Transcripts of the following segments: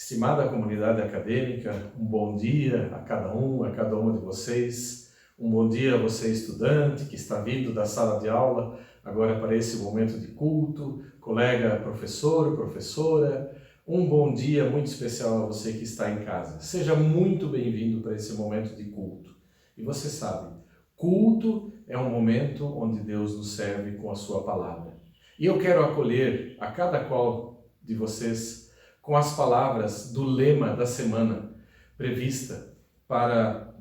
Estimada comunidade acadêmica, um bom dia a cada uma de vocês. Um bom dia a você, estudante, que está vindo da sala de aula agora para esse momento de culto, colega professor, professora. Um bom dia muito especial a você que está em casa. Seja muito bem-vindo para esse momento de culto. E você sabe, culto é um momento onde Deus nos serve com a sua palavra. E eu quero acolher a cada qual de vocês com as palavras do lema da semana prevista para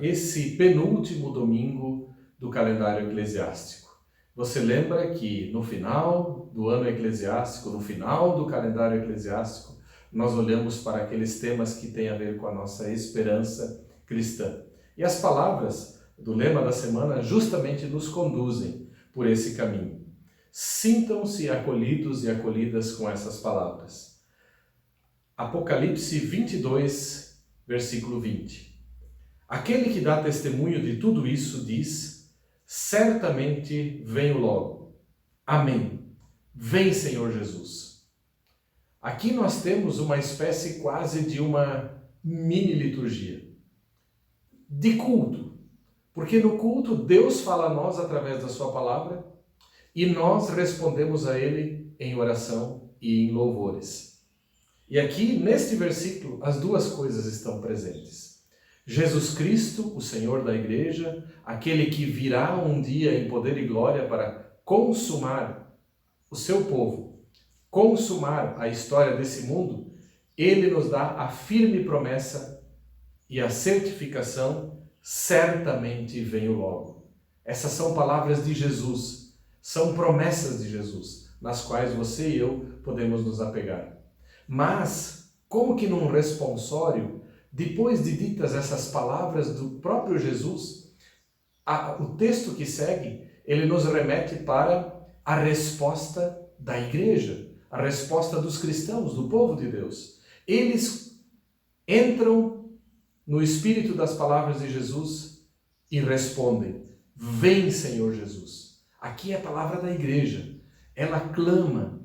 esse penúltimo domingo do calendário eclesiástico. Você lembra que no final do ano eclesiástico, no final do calendário eclesiástico, nós olhamos para aqueles temas que têm a ver com a nossa esperança cristã. E as palavras do lema da semana justamente nos conduzem por esse caminho. Sintam-se acolhidos e acolhidas com essas palavras. Apocalipse 22, versículo 20. Aquele que dá testemunho de tudo isso diz: certamente venho logo. Amém. Vem, Senhor Jesus. Aqui nós temos uma espécie quase de uma mini liturgia de culto, porque no culto Deus fala a nós através da sua palavra e nós respondemos a Ele em oração e em louvores. E aqui, neste versículo, as duas coisas estão presentes. Jesus Cristo, o Senhor da Igreja, aquele que virá um dia em poder e glória para consumar o seu povo, consumar a história desse mundo, Ele nos dá a firme promessa e a certificação: certamente venho logo. Essas são palavras de Jesus, são promessas de Jesus, nas quais você e eu podemos nos apegar. Mas, como que num responsório, depois de ditas essas palavras do próprio Jesus, o texto que segue, ele nos remete para a resposta da igreja, a resposta dos cristãos, do povo de Deus. Eles entram no espírito das palavras de Jesus e respondem: vem, Senhor Jesus. Aqui é a palavra da igreja. Ela clama: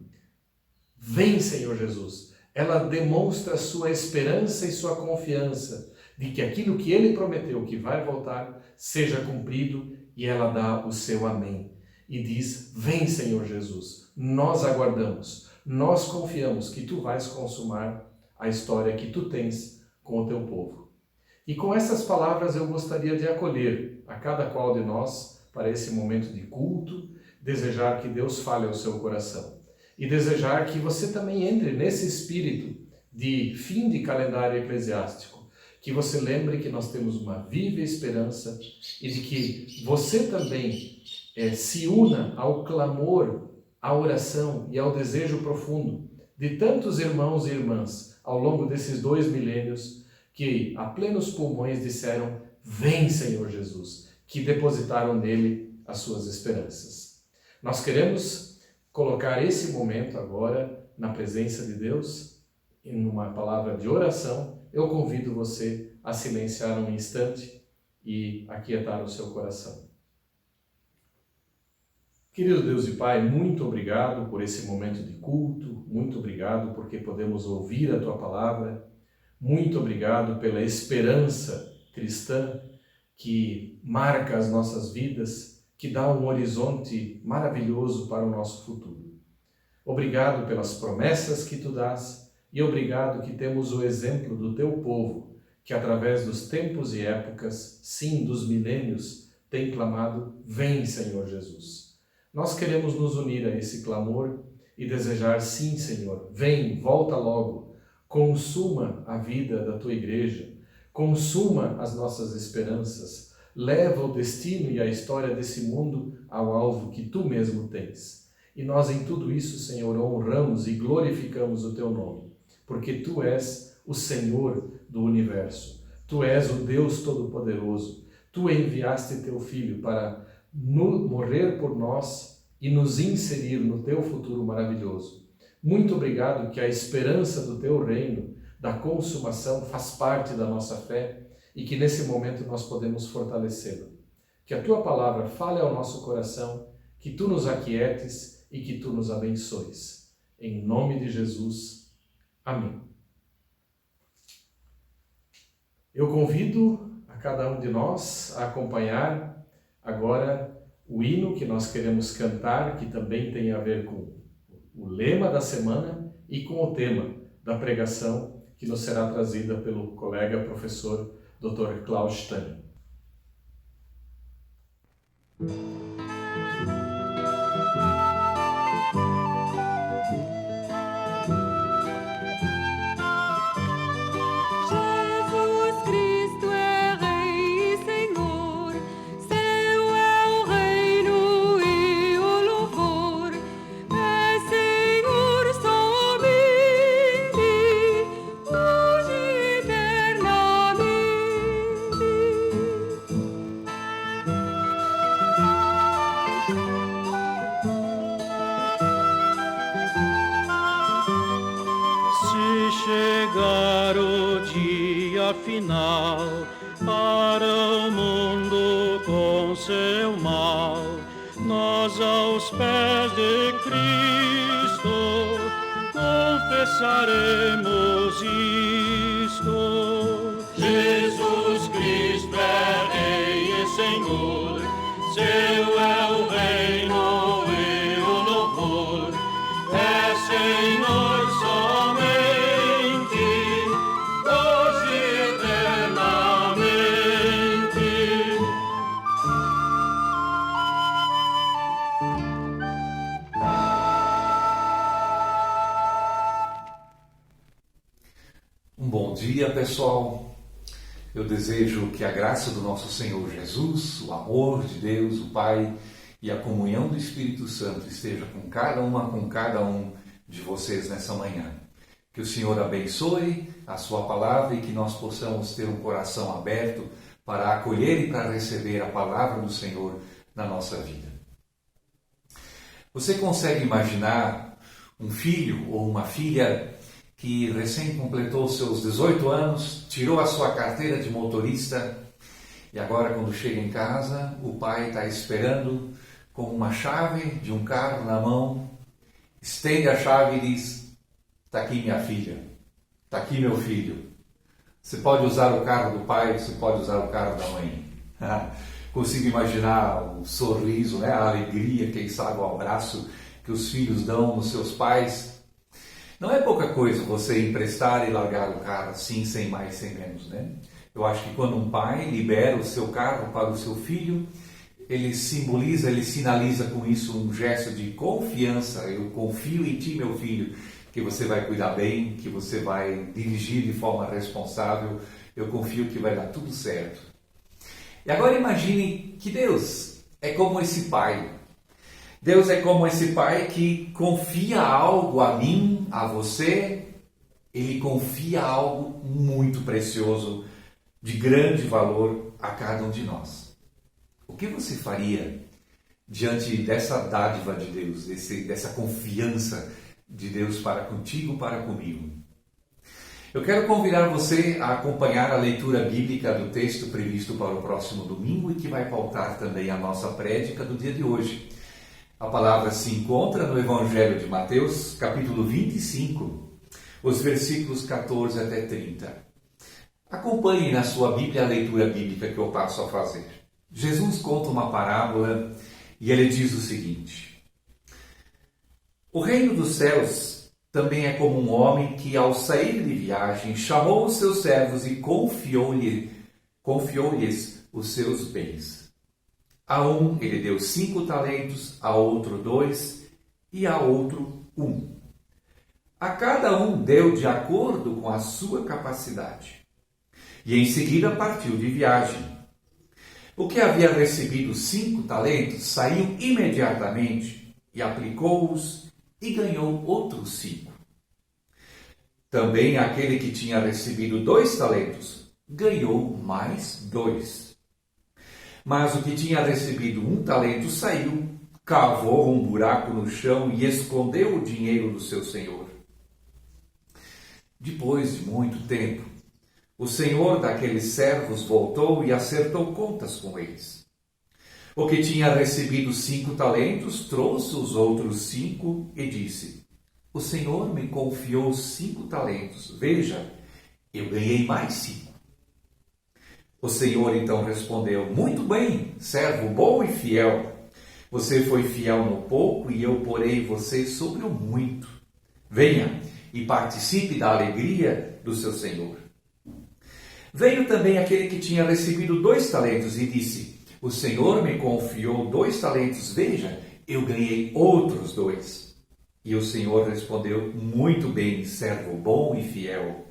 vem, Senhor Jesus. Ela demonstra sua esperança e sua confiança de que aquilo que Ele prometeu que vai voltar seja cumprido, e ela dá o seu amém. E diz: vem, Senhor Jesus, nós aguardamos, nós confiamos que Tu vais consumar a história que Tu tens com o Teu povo. E com essas palavras eu gostaria de acolher a cada qual de nós para esse momento de culto, desejar que Deus fale ao seu coração. E desejar que você também entre nesse espírito de fim de calendário eclesiástico, que você lembre que nós temos uma viva esperança e de que você também se una ao clamor, à oração e ao desejo profundo de tantos irmãos e irmãs ao longo desses 2 milênios que a plenos pulmões disseram: vem, Senhor Jesus, que depositaram nele as suas esperanças. Nós queremos colocar esse momento agora na presença de Deus, em uma palavra de oração. Eu convido você a silenciar um instante e aquietar o seu coração. Querido Deus e Pai, muito obrigado por esse momento de culto, muito obrigado porque podemos ouvir a Tua palavra, muito obrigado pela esperança cristã que marca as nossas vidas, que dá um horizonte maravilhoso para o nosso futuro. Obrigado pelas promessas que Tu dás e obrigado que temos o exemplo do Teu povo, que através dos tempos e épocas, sim, dos milênios, tem clamado: vem, Senhor Jesus. Nós queremos nos unir a esse clamor e desejar: sim, Senhor, vem, volta logo, consuma a vida da Tua igreja, consuma as nossas esperanças, leva o destino e a história desse mundo ao alvo que Tu mesmo tens. E nós em tudo isso, Senhor, honramos e glorificamos o Teu nome, porque Tu és o Senhor do universo. Tu és o Deus Todo-Poderoso. Tu enviaste Teu Filho para morrer por nós e nos inserir no Teu futuro maravilhoso. Muito obrigado que a esperança do Teu reino, da consumação, faz parte da nossa fé, e que nesse momento nós podemos fortalecê-la. Que a Tua palavra fale ao nosso coração, que Tu nos aquietes e que Tu nos abençoes. Em nome de Jesus. Amém. Eu convido a cada um de nós a acompanhar agora o hino que nós queremos cantar, que também tem a ver com o lema da semana e com o tema da pregação que nos será trazida pelo colega professor Dr. Klaus Stani. Chegar o dia final para o mundo com seu mal, nós aos pés de Cristo confessaremos isto. Jesus Cristo é Rei e Senhor, seu é o reino e o louvor, é Senhor somente. Bom dia, pessoal. Eu desejo que a graça do nosso Senhor Jesus, o amor de Deus, o Pai e a comunhão do Espírito Santo esteja com cada um de vocês nessa manhã. Que o Senhor abençoe a sua palavra e que nós possamos ter um coração aberto para acolher e para receber a palavra do Senhor na nossa vida. Você consegue imaginar um filho ou uma filha que recém completou seus 18 anos, tirou a sua carteira de motorista e agora, quando chega em casa, o pai está esperando com uma chave de um carro na mão, estende a chave e diz: "Está aqui minha filha, está aqui meu filho. Você pode usar o carro do pai, você pode usar o carro da mãe." Consigo imaginar o sorriso, a alegria, quem sabe o abraço que os filhos dão nos seus pais. Não é pouca coisa você emprestar e largar o carro assim, sem mais, sem menos, né? Eu acho que quando um pai libera o seu carro para o seu filho, ele simboliza, ele sinaliza com isso um gesto de confiança. Eu confio em ti, meu filho, que você vai cuidar bem, que você vai dirigir de forma responsável. Eu confio que vai dar tudo certo. E agora imagine que Deus é como esse pai. Deus é como esse pai que confia algo a mim, a você. Ele confia algo muito precioso, de grande valor a cada um de nós. O que você faria diante dessa dádiva de Deus, dessa confiança de Deus para contigo, para comigo? Eu quero convidar você a acompanhar a leitura bíblica do texto previsto para o próximo domingo e que vai pautar também a nossa prédica do dia de hoje. A palavra se encontra no Evangelho de Mateus, capítulo 25, os versículos 14 até 30. Acompanhe na sua Bíblia a leitura bíblica que eu passo a fazer. Jesus conta uma parábola e ele diz o seguinte: "O reino dos céus também é como um homem que, ao sair de viagem, chamou os seus servos e confiou-lhes os seus bens. A um ele deu 5 talentos, a outro 2 e a outro 1. A cada um deu de acordo com a sua capacidade. E em seguida partiu de viagem. O que havia recebido 5 talentos saiu imediatamente e aplicou-os e ganhou outros 5. Também aquele que tinha recebido 2 talentos ganhou mais 2. Mas o que tinha recebido 1 talento saiu, cavou um buraco no chão e escondeu o dinheiro do seu senhor. Depois de muito tempo, o senhor daqueles servos voltou e acertou contas com eles. O que tinha recebido 5 talentos trouxe os outros 5 e disse: o senhor me confiou 5 talentos. Veja, eu ganhei mais 5. O Senhor então respondeu: muito bem, servo bom e fiel. Você foi fiel no pouco e eu porei você sobre o muito. Venha e participe da alegria do seu Senhor. Veio também aquele que tinha recebido 2 talentos e disse: o Senhor me confiou 2 talentos, veja, eu ganhei outros 2. E o Senhor respondeu: muito bem, servo bom e fiel.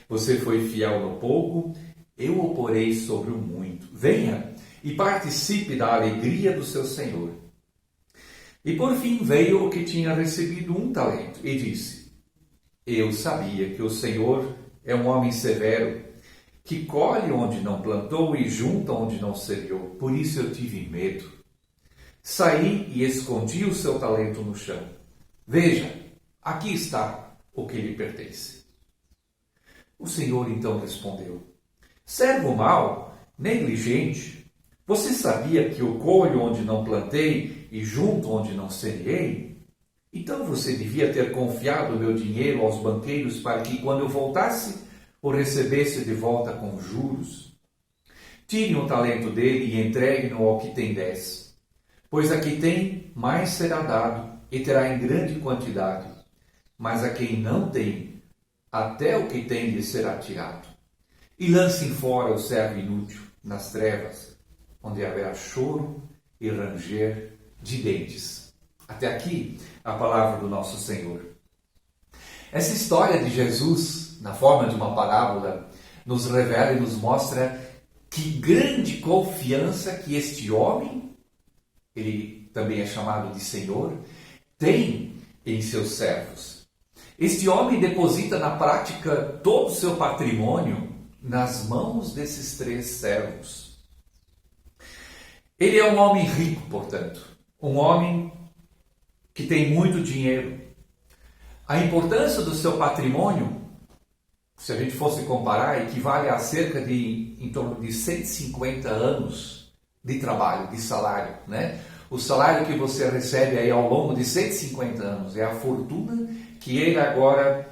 Você foi fiel no pouco, eu o porei sobre o muito. Venha e participe da alegria do seu Senhor. E por fim veio o que tinha recebido 1 talento e disse: eu sabia que o Senhor é um homem severo, que colhe onde não plantou e junta onde não semeou. Por isso eu tive medo. Saí e escondi o seu talento no chão. Veja, aqui está o que lhe pertence. O Senhor então respondeu: servo mau, negligente, você sabia que eu colho onde não plantei e junto onde não semeei? Então você devia ter confiado o meu dinheiro aos banqueiros para que, quando eu voltasse, o recebesse de volta com juros. Tire o talento dele e entregue-no ao que tem 10. Pois a quem tem, mais será dado e terá em grande quantidade. Mas a quem não tem, até o que tem lhe será tirado. E lancem fora o servo inútil nas trevas, onde haverá choro e ranger de dentes. Até aqui a palavra do nosso Senhor. Essa história de Jesus, na forma de uma parábola, nos revela e nos mostra que grande confiança que este homem, ele também é chamado de Senhor, tem em seus servos. Este homem deposita na prática todo o seu patrimônio nas mãos desses 3 servos. Ele é um homem rico, portanto, um homem que tem muito dinheiro. A importância do seu patrimônio, se a gente fosse comparar, equivale a cerca de em torno de 150 anos de trabalho, de salário, né? O salário que você recebe aí ao longo de 150 anos é a fortuna que ele agora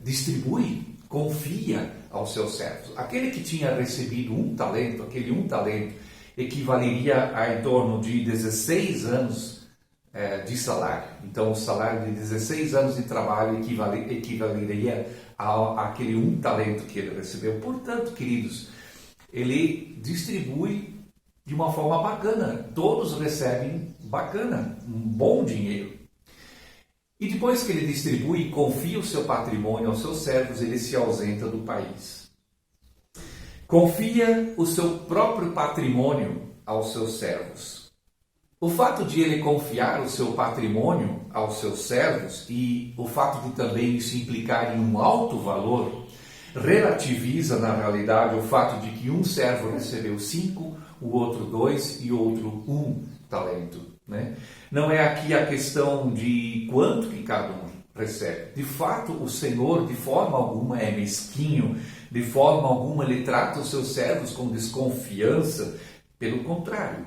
distribui, confia aos seus servos. Aquele que tinha recebido 1 talento, aquele 1 talento equivaleria a em torno de 16 anos de salário. Então, o salário de 16 anos de trabalho equivaleria àquele 1 talento que ele recebeu. Portanto, queridos, ele distribui de uma forma bacana. Todos recebem bacana, um bom dinheiro. E depois que ele distribui e confia o seu patrimônio aos seus servos, ele se ausenta do país. Confia o seu próprio patrimônio aos seus servos. O fato de ele confiar o seu patrimônio aos seus servos e o fato de também isso implicar em um alto valor relativiza, na realidade, o fato de que um servo recebeu 5, o outro 2 e o outro 1 talento, né? Não é aqui a questão de quanto que cada um recebe. De fato, o Senhor, de forma alguma, é mesquinho, de forma alguma, ele trata os seus servos com desconfiança. Pelo contrário,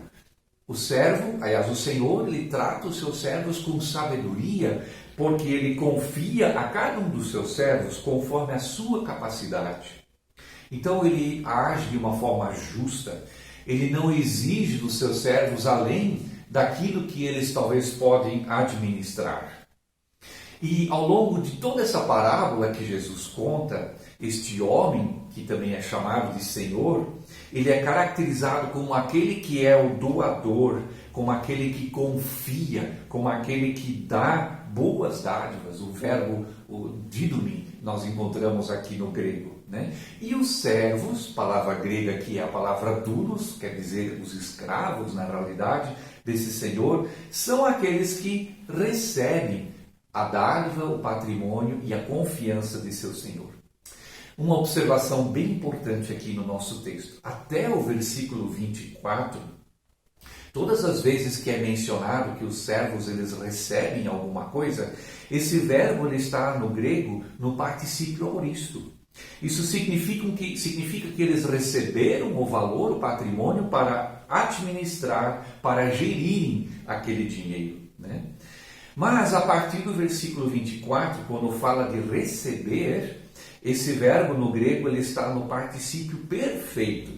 o Senhor, ele trata os seus servos com sabedoria, porque ele confia a cada um dos seus servos conforme a sua capacidade. Então ele age de uma forma justa, ele não exige dos seus servos além daquilo que eles talvez podem administrar. E ao longo de toda essa parábola que Jesus conta, este homem, que também é chamado de Senhor, ele é caracterizado como aquele que é o doador, como aquele que confia, como aquele que dá boas dádivas. O verbo didomi nós encontramos aqui no grego, né? E os servos, palavra grega que é a palavra doulos, quer dizer os escravos na realidade desse Senhor, são aqueles que recebem a dádiva, o patrimônio e a confiança de seu Senhor. Uma observação bem importante aqui no nosso texto. Até o versículo 24, todas as vezes que é mencionado que os servos eles recebem alguma coisa, esse verbo ele está no grego no particípio auristo. Isso significa que eles receberam o valor, o patrimônio para administrar, para gerirem aquele dinheiro, né? Mas a partir do versículo 24, quando fala de receber, esse verbo no grego ele está no particípio perfeito.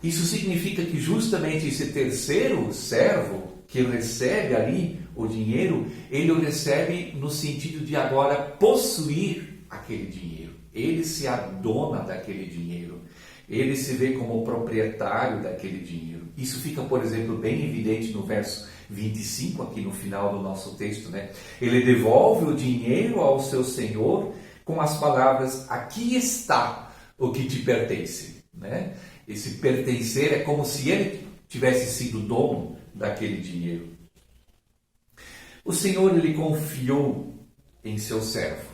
Isso significa que justamente esse terceiro servo que recebe ali o dinheiro, ele o recebe no sentido de agora possuir aquele dinheiro. Ele se adona daquele dinheiro. Ele se vê como proprietário daquele dinheiro. Isso fica, por exemplo, bem evidente no verso 25, aqui no final do nosso texto, né? Ele devolve o dinheiro ao seu senhor com as palavras: aqui está o que te pertence, né? Esse pertencer é como se ele tivesse sido dono daquele dinheiro. O Senhor, ele confiou em seu servo.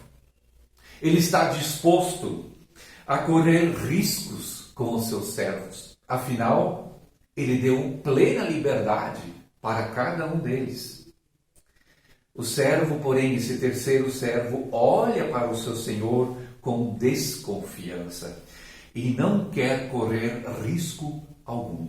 Ele está disposto a correr riscos com os seus servos. Afinal, ele deu plena liberdade para cada um deles. O servo, porém, esse terceiro servo, olha para o seu senhor com desconfiança e não quer correr risco algum.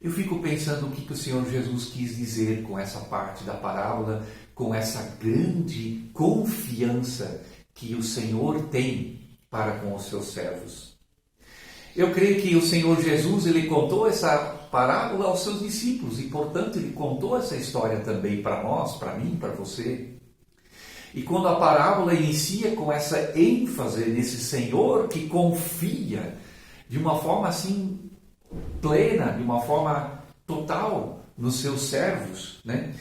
Eu fico pensando o que o Senhor Jesus quis dizer com essa parte da parábola, com essa grande confiança que o Senhor tem para com os seus servos. Eu creio que o Senhor Jesus, ele contou essa parábola aos seus discípulos e, portanto, ele contou essa história também para nós, para mim, para você. E quando a parábola inicia com essa ênfase nesse Senhor que confia de uma forma assim plena, de uma forma total nos seus servos, né?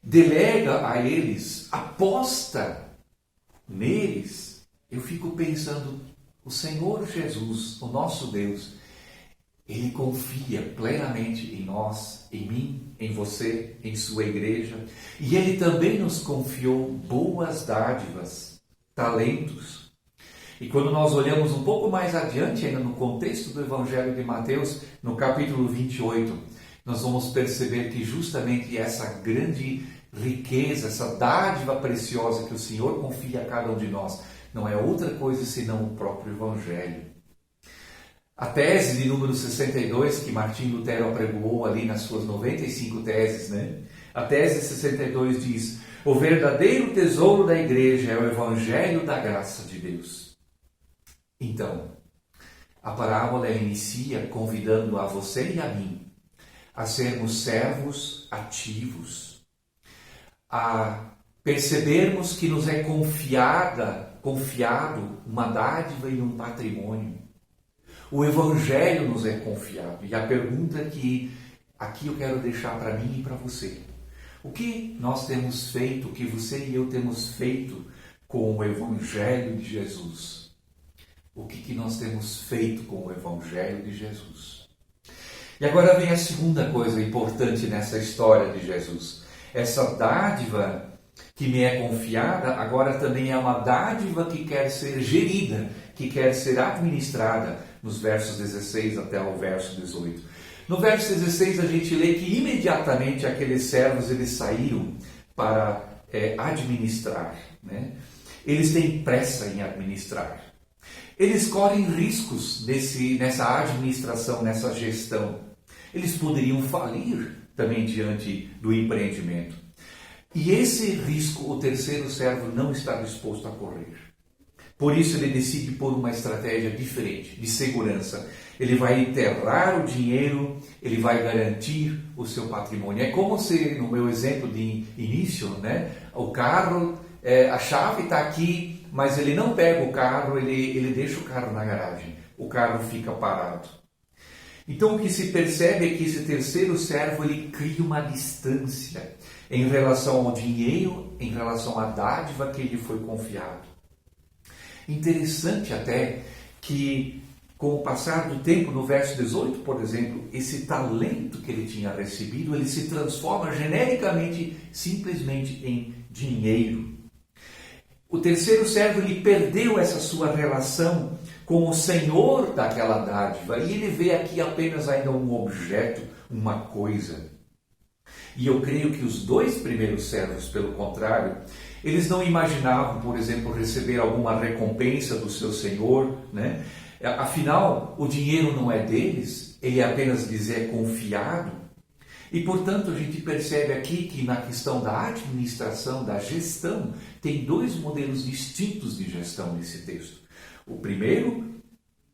Delega a eles, aposta neles, eu fico pensando, o Senhor Jesus, o nosso Deus, Ele confia plenamente em nós, em mim, em você, em sua igreja. E Ele também nos confiou boas dádivas, talentos. E quando nós olhamos um pouco mais adiante, ainda no contexto do Evangelho de Mateus, no capítulo 28, nós vamos perceber que justamente essa grande riqueza, essa dádiva preciosa que o Senhor confia a cada um de nós, não é outra coisa senão o próprio Evangelho. A tese de número 62, que Martim Lutero apregoou ali nas suas 95 teses, né? A tese 62 diz: o verdadeiro tesouro da igreja é o Evangelho da graça de Deus. Então, a parábola inicia convidando a você e a mim a sermos servos ativos, a percebermos que nos é confiado uma dádiva e um patrimônio. O Evangelho nos é confiado. E a pergunta que aqui eu quero deixar para mim e para você: o que nós temos feito, o que você e eu temos feito com o Evangelho de Jesus? O que nós temos feito com o Evangelho de Jesus? E agora vem a segunda coisa importante nessa história de Jesus. Essa dádiva que me é confiada, agora também é uma dádiva que quer ser gerida, que quer ser administrada, nos versos 16 até o verso 18. No verso 16 a gente lê que imediatamente aqueles servos eles saíram para administrar, né? Eles têm pressa em administrar. Eles correm riscos nessa administração, nessa gestão. Eles poderiam falir também diante do empreendimento. E esse risco o terceiro servo não está disposto a correr. Por isso ele decide por uma estratégia diferente, de segurança. Ele vai enterrar o dinheiro, ele vai garantir o seu patrimônio. É como se, no meu exemplo de início, né, o carro, a chave está aqui, mas ele não pega o carro, ele deixa o carro na garagem. O carro fica parado. Então o que se percebe é que esse terceiro servo ele cria uma distância em relação ao dinheiro, em relação à dádiva que lhe foi confiado. Interessante até que, com o passar do tempo, no verso 18, por exemplo, esse talento que ele tinha recebido, ele se transforma genericamente, simplesmente em dinheiro. O terceiro servo, ele perdeu essa sua relação com o Senhor daquela dádiva, e ele vê aqui apenas ainda um objeto, uma coisa. E eu creio que os dois primeiros servos, pelo contrário, eles não imaginavam, por exemplo, receber alguma recompensa do seu senhor, né? Afinal, o dinheiro não é deles, ele apenas lhes é confiado. E, portanto, a gente percebe aqui que na questão da administração, da gestão, tem dois modelos distintos de gestão nesse texto. O primeiro,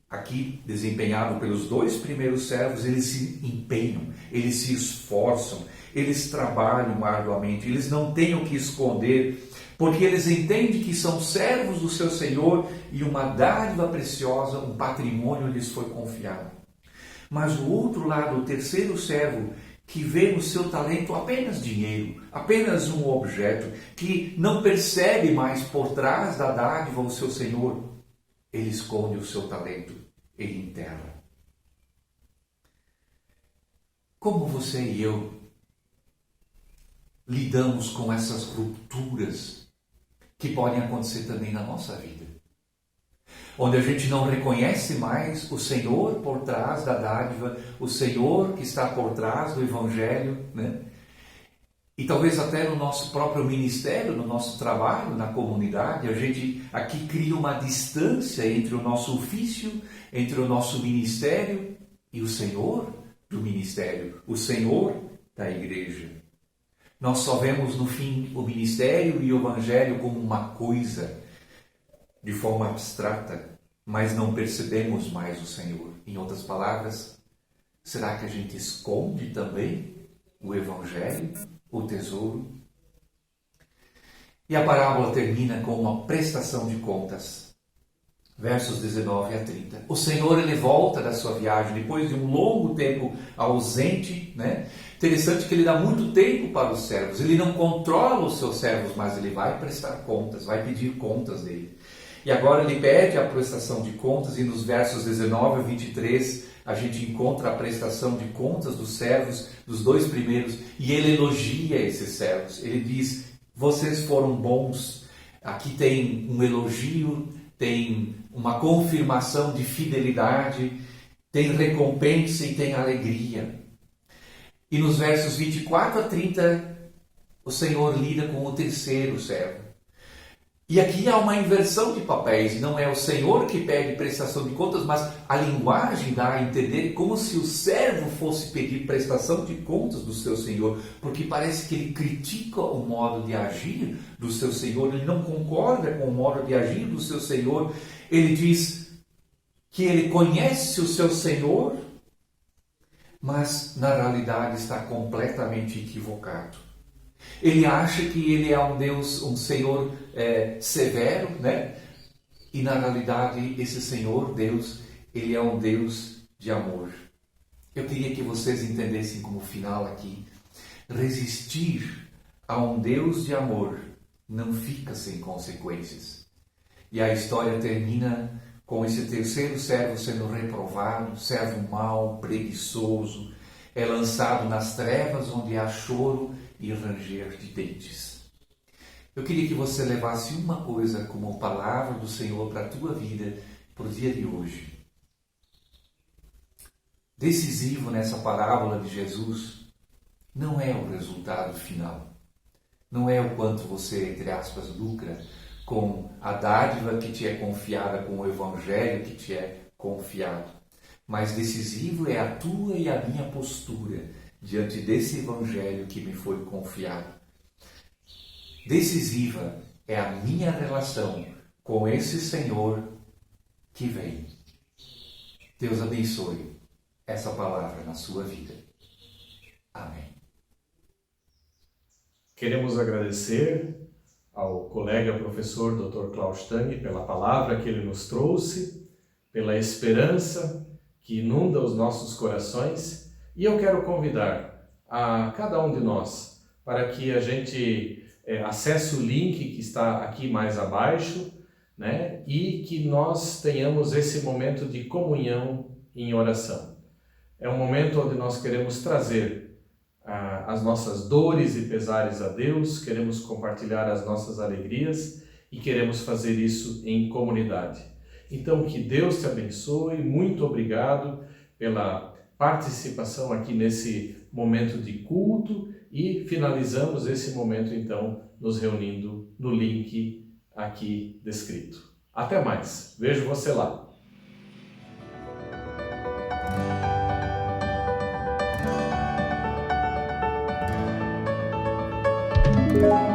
aqui desempenhado pelos dois primeiros servos, eles se empenham, eles se esforçam, eles trabalham arduamente, eles não têm o que esconder, porque eles entendem que são servos do seu Senhor e uma dádiva preciosa, um patrimônio lhes foi confiado. Mas o outro lado, o terceiro servo, que vê no seu talento apenas dinheiro, apenas um objeto, que não percebe mais por trás da dádiva o seu Senhor, ele esconde o seu talento, ele enterra. Como você e eu lidamos com essas rupturas que podem acontecer também na nossa vida? Onde a gente não reconhece mais o Senhor por trás da dádiva, o Senhor que está por trás do Evangelho, né? E talvez até no nosso próprio ministério, no nosso trabalho, na comunidade, a gente aqui cria uma distância entre o nosso ofício, entre o nosso ministério e o Senhor do ministério, o Senhor da igreja. Nós só vemos no fim o ministério e o Evangelho como uma coisa, de forma abstrata, mas não percebemos mais o Senhor. Em outras palavras, será que a gente esconde também o Evangelho, o tesouro? E a parábola termina com uma prestação de contas. Versos 19 a 30. O Senhor, ele volta da sua viagem, depois de um longo tempo ausente, né? Interessante que ele dá muito tempo para os servos. Ele não controla os seus servos, mas ele vai prestar contas, vai pedir contas dele. E agora ele pede a prestação de contas, e nos versos 19 a 23 a gente encontra a prestação de contas dos servos, dos dois primeiros, e ele elogia esses servos. Ele diz: vocês foram bons. Aqui tem um elogio, tem uma confirmação de fidelidade, tem recompensa e tem alegria. E nos versos 24 a 30, o Senhor lida com o terceiro servo. E aqui há uma inversão de papéis, não é o Senhor que pede prestação de contas, mas a linguagem dá a entender como se o servo fosse pedir prestação de contas do seu Senhor, porque parece que ele critica o modo de agir do seu Senhor, ele não concorda com o modo de agir do seu Senhor. Ele diz que ele conhece o seu Senhor, mas na realidade está completamente equivocado. Ele acha que ele é um Deus, um Senhor severo, né? E na realidade esse Senhor, Deus, ele é um Deus de amor. Eu queria que vocês entendessem como final aqui: resistir a um Deus de amor não fica sem consequências. E a história termina com esse terceiro servo sendo reprovado, servo mau, preguiçoso, é lançado nas trevas onde há choro e ranger de dentes. Eu queria que você levasse uma coisa como palavra do Senhor para a tua vida, para o dia de hoje. Decisivo nessa parábola de Jesus não é o resultado final. Não é o quanto você, entre aspas, lucra com a dádiva que te é confiada, com o Evangelho que te é confiado. Mas decisivo é a tua e a minha postura diante desse Evangelho que me foi confiado. Decisiva é a minha relação com esse Senhor que vem. Deus abençoe essa palavra na sua vida. Amém. Queremos agradecer ao colega professor Dr. Klaus Tang pela palavra que ele nos trouxe, pela esperança que inunda os nossos corações, e eu quero convidar a cada um de nós para que a gente acesse o link que está aqui mais abaixo, né? E que nós tenhamos esse momento de comunhão em oração. É um momento onde nós queremos trazer as nossas dores e pesares a Deus, queremos compartilhar as nossas alegrias e queremos fazer isso em comunidade. Então, que Deus te abençoe, muito obrigado pela participação aqui nesse momento de culto e finalizamos esse momento, então, nos reunindo no link aqui descrito. Até mais, vejo você lá. Amém.